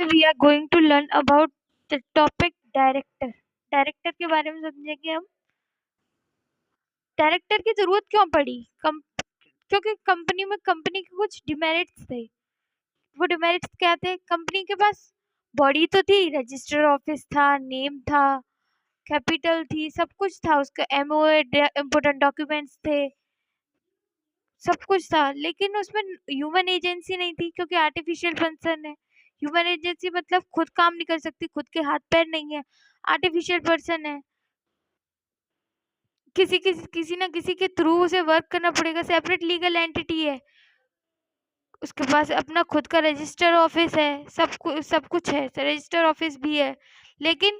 we are going to learn about the topic director. Director के बारे में समझेंगे हम। डायरेक्टर की जरूरत क्यों पड़ी? क्योंकि कंपनी के कुछ डिमेरिट्स थे। वो डिमेरिट्स क्या थे? कंपनी के पास बॉडी तो थी, रजिस्टर ऑफिस था, नेम था, कैपिटल थी, सब कुछ था, उसका एमओए, इम्पोर्टेंट डॉक्यूमेंट्स थे, सब कुछ था, लेकिन उसमें ह्यूमन एजेंसी नहीं थी क्योंकि आर्टिफिशियल पर्सन है। ह्यूमन एजेंसी मतलब खुद काम नहीं कर सकती, खुद के हाथ पैर नहीं है, आर्टिफिशियल पर्सन है, किसी ना किसी के थ्रू उसे वर्क करना पड़ेगा, सेपरेट लीगल एंटिटी है, उसके पास अपना खुद का रजिस्टर ऑफिस है, सब कुछ है, रजिस्टर ऑफिस भी है, लेकिन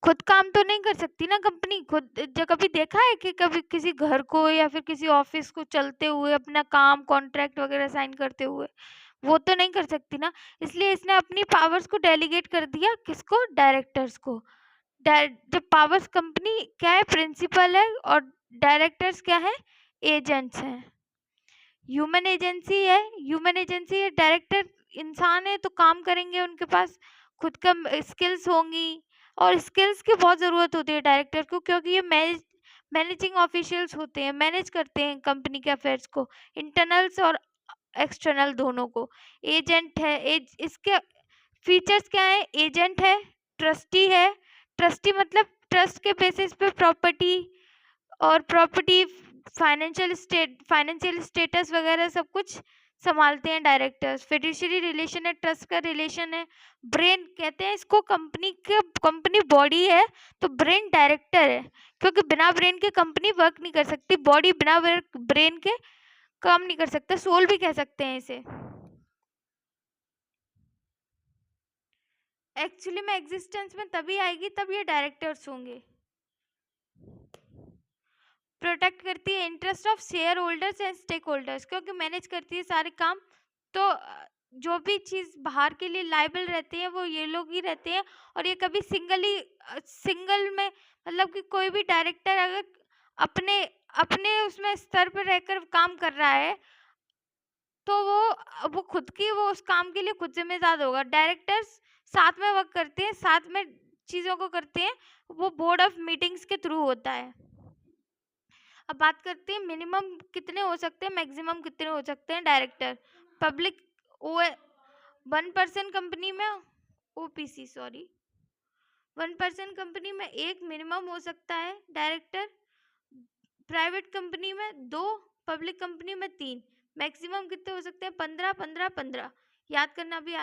खुद काम तो नहीं कर सकती ना कंपनी। खुद कभी देखा है कि कभी किसी घर को या फिर किसी ऑफिस को चलते हुए अपना काम कॉन्ट्रैक्ट वगैरह साइन करते हुए? वो तो नहीं कर सकती ना, इसलिए इसने अपनी पावर्स को डेलीगेट कर दिया, किसको? डायरेक्टर्स को। जो पावर्स, कंपनी क्या है? प्रिंसिपल है, और डायरेक्टर्स क्या है? एजेंट्स हैं। ह्यूमन एजेंसी है, डायरेक्टर इंसान है तो काम करेंगे, उनके पास खुद का स्किल्स होंगी, और स्किल्स की बहुत ज़रूरत होती है डायरेक्टर को, क्योंकि ये मैनेजिंग ऑफिशियल्स होते हैं, मैनेज करते हैं कंपनी के अफेयर्स को, इंटरनल्स और एक्सटर्नल दोनों को। एजेंट है, इसके फीचर्स क्या है? एजेंट है, ट्रस्टी है, ट्रस्टी मतलब ट्रस्ट के बेसिस पे प्रॉपर्टी फाइनेंशियल स्टेटस वगैरह सब कुछ संभालते हैं डायरेक्टर्स। फिड्यूशियरी रिलेशन है, ट्रस्ट का रिलेशन है। ब्रेन कहते हैं इसको, कंपनी बॉडी है तो ब्रेन डायरेक्टर है, क्योंकि बिना ब्रेन के कंपनी वर्क नहीं कर सकती, बॉडी बिना ब्रेन के काम नहीं कर सकता, सोल भी कह सकते हैं इसे। एक्चुअली में एग्जिस्टेंस में तभी आएगी तब ये डायरेक्टर्स होंगे। प्रोटेक्ट करती है interest of shareholders and stakeholders, क्योंकि मैनेज करती है सारे काम, तो जो भी चीज़ बाहर के लिए लाइबल रहते हैं वो ये लोग ही रहते हैं। और ये कभी सिंगल में, मतलब कि कोई भी डायरेक्टर अगर अपने अपने उसमें स्तर पर रहकर काम कर रहा है तो वो खुद की वो उस काम के लिए खुद जिम्मेदार होगा। डायरेक्टर्स साथ में वर्क करते हैं, साथ में चीज़ों को करते हैं, वो बोर्ड ऑफ मीटिंग्स के थ्रू होता है। अब बात करते हैं मिनिमम कितने हो सकते हैं, मैक्सिमम कितने हो सकते हैं डायरेक्टर। पब्लिक ओ 1% कंपनी में, ओपीसी सॉरी, 1% कंपनी में एक मिनिमम हो सकता है डायरेक्टर, प्राइवेट कंपनी में 2, पब्लिक कंपनी में 3। मैक्सिमम कितने हो सकते हैं? 15 15 15। याद करना भी